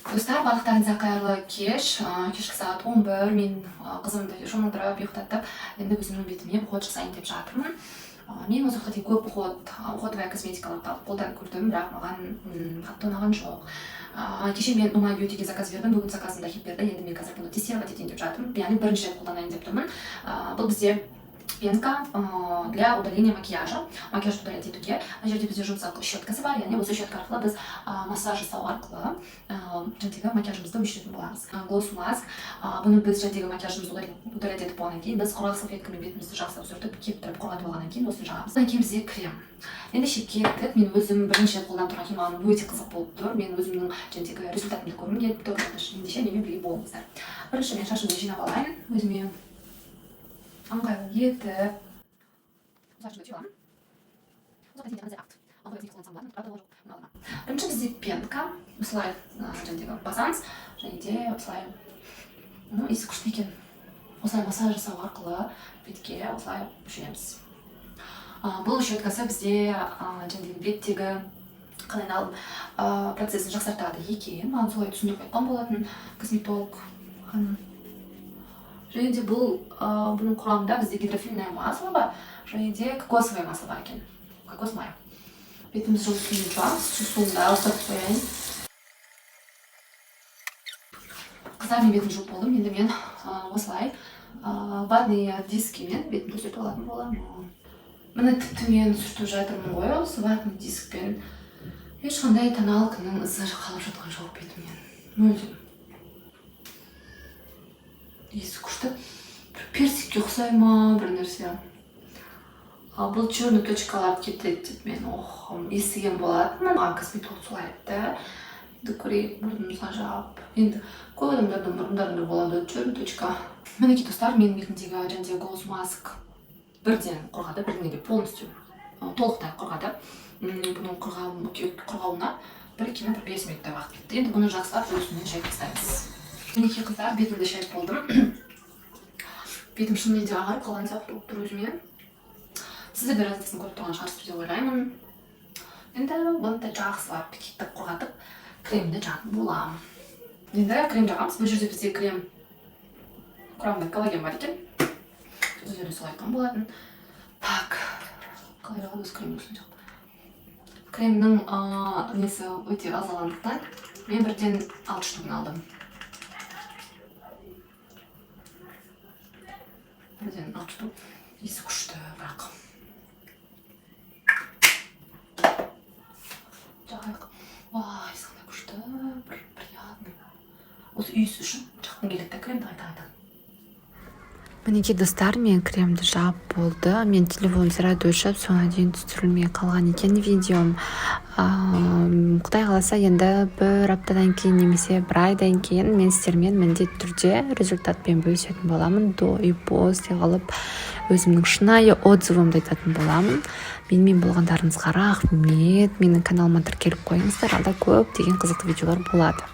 Достар, барлықтарыңызға қайырлы кешкі сағат 11, мен қызымды шомылдырып ұйықтатып, енді өзімнің бетіме уход жасайын деп жатырмын. Мен осы уақытқа дейін көп уходовая косметикалық қолданып көрдім, бірақ маған қатты ұнаған жоқ. Кеше мен Ума Бьютиге заказ бердім, бүгін заказымда келіп берді, енді мен қазір бұны тестировать етейін деп жатырмын. Яғни бірінші рет қолданайын деп тұрмын. Бұл бізде пенка для удаления макияжа. Макияж удалять етуге. Ана жерде бізде жұмсақ щеткасы бар, яғни осы щетка арқылы біз массаж жасау арқылы жаңағы макияжымызды өшіретін боламыз. Глосс маск. Бұны біз жаңағы макияжымызды удалять етіп болғаннан кейін біз құрғақ салфеткамен бетімізді жақсылап сүртіп, кептіріп құрғатып алғаннан кейін осыны жағамыз. Одан кейін бізде крем. Ендеше кеттік. Мен өзім бірінші рет қолданып тұрған крем маған өте қызық болып тұр. Мен өзімнің жаңағы результатымды көргім келіп тұр. Ендеше менімен бірге болыңыздар. Бірінші мен шашымды жинап алайын. Өзіме ыңғайлы етіп шашымды түйеламын. Бірінші бізде пенка. Осылай жаңағы басамыз және де осылай иісі күшті екен. Осылай массаж жасау арқылы бетке осылай өшіреміз. Бұл щеткасы бізде жаңағы беттегі қалайналым процесін жақсартады екен. Маған солай түсіндіріп айтқан болатын косметолог ханым. Және де бұның құрамында бізде гидрофильное масло бар, және де кокосовое масло бар екен. Кокос майы. Бетіміз жылытқымыз бар, суында ысырып қояйын. Қыздар, мен бетім жуып болдым, енді мен осылай ватный дискімен бетімді сүртіп алатын боламын. Міне тіпті мен сүртіп жатырмын ғой, осы ватный дискпен. Ешқандай тоналканың ізі қалып жатқан жоқ бетімнен. Мүлдем. Иісі күшті. Персикке ұқсай ма бір нәрсе. Бұл черный точкалар кетеді деп мен естіген болатынмын. Маған косметолог солай айтты. Енді көрейік, мұрнымызға жауап. Енді көп адамдардың мұрындарында болады черный точка. Мінекей достар, менің бетімдегі жаңағы глосс маск бірден құрғады, бірден де полностью толықтай құрғады. Бұның құрғауына 1-5 минуттай уақыт кетті. Енді бұны жақсылап өсімен шайып тастаймыз. Мінекей қыздар, бетімді шайып болдым. Бетім шынымен де ағарып қалған сияқты болып тұр өзіме. Сіздер де разницасын көріп тұрған шығарсыз деп ойлаймын. Енді бұны да жақсылап бекеттіп құрғатып, кремді жағып боламын. Енді крем жағамыз. Бұл жерде бізде крем құрамында коллаген бар екен. Өздері солай айтқан болатын. Так, қалай жағады осы крем өсін жақ. Кремнің несі өте азаландықтан мен бірден 6 штугын алдым. Бірден 6 штук. Иісі күшті бірақ. Жағайық. Вай, саңдай күшті, бір приятный. Осы иісі үшін жақын келікті кремді қайта-қайта. Мінекей достар, мен кремді жағып болды. Мен телефон сұрады өшіп, соңына дейін түсірілмей қалған екен видеом. Құдай қаласа енді бір аптадан кейін немесе бір айдан кейін мен сіздермен міндетті түрде результатпен бөлісетін боламын. До и после қылып өзімнің шынайы отзывымды айтатын боламын. Менімен болғандарыңызға рахмет. Менің каналыма тіркеліп қойыңыздар. Алда көп деген қызықты видеолар болады.